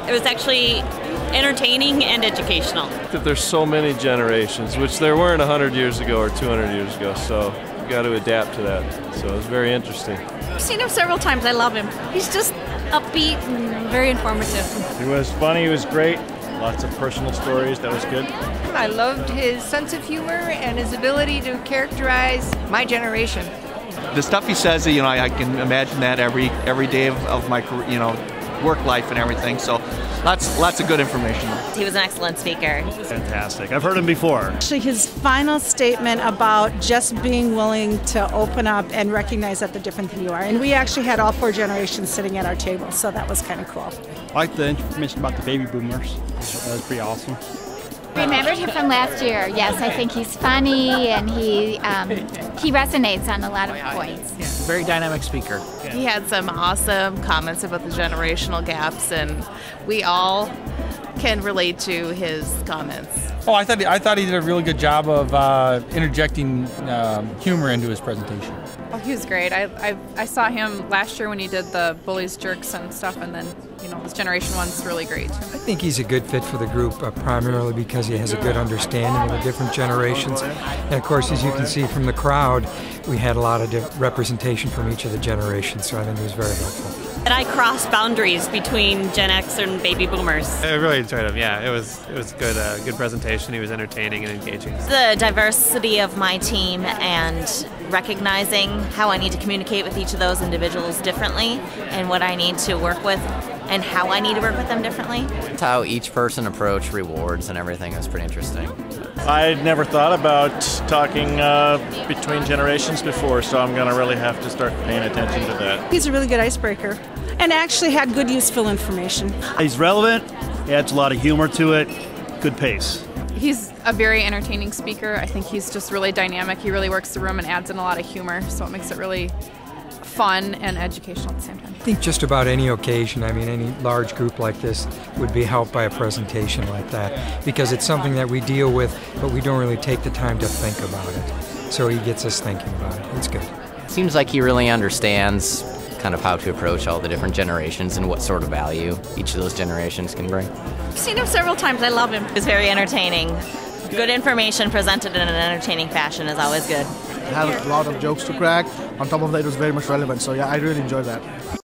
It was actually entertaining and educational. That there's so many generations, which there weren't 100 years ago or 200 years ago, so you got to adapt to that. So it was very interesting. I've seen him several times. I love him. He's just upbeat and very informative. He was funny. He was great. Lots of personal stories. That was good. I loved his sense of humor and his ability to characterize my generation. The stuff he says, I can imagine that every day of my career, work life and everything. So lots of good information. He was an excellent speaker. Fantastic. I've heard him before. Actually, his final statement about just being willing to open up and recognize that they're different than you are. And we actually had all 4 generations sitting at our table, so that was kind of cool. I like the information about the baby boomers. That was pretty awesome. Remembered him from last year. Yes, I think he's funny and he resonates on a lot of points. Yeah, very dynamic speaker. He had some awesome comments about the generational gaps, and we all can relate to his comments. Oh, I thought he did a really good job of interjecting humor into his presentation. Oh, he was great. I saw him last year when he did the bullies, jerks, and stuff, and then this generation one's really great. I think he's a good fit for the group, primarily because he has a good understanding of the different generations. And of course, as you can see from the crowd, we had a lot of representation from each of the generations, so I think it was very helpful. And I crossed boundaries between Gen X and baby boomers. I really enjoyed him. Yeah, it was good. Good presentation. He was entertaining and engaging. The diversity of my team and recognizing how I need to communicate with each of those individuals differently and what I need to work with and how I need to work with them differently. How each person approached rewards and everything was pretty interesting. I'd never thought about talking between generations before, so I'm going to really have to start paying attention to that. He's a really good icebreaker and actually had good useful information. He's relevant, he adds a lot of humor to it, good pace. He's a very entertaining speaker. I think he's just really dynamic. He really works the room and adds in a lot of humor, so it makes it really fun and educational at the same time. I think just about any occasion, any large group like this would be helped by a presentation like that, because it's something that we deal with, but we don't really take the time to think about it. So he gets us thinking about it. It's good. Seems like he really understands kind of how to approach all the different generations and what sort of value each of those generations can bring. I've seen him several times. I love him. It's very entertaining. Good information presented in an entertaining fashion is always good. It had a lot of jokes to crack. On top of that, it was very much relevant. So yeah, I really enjoyed that.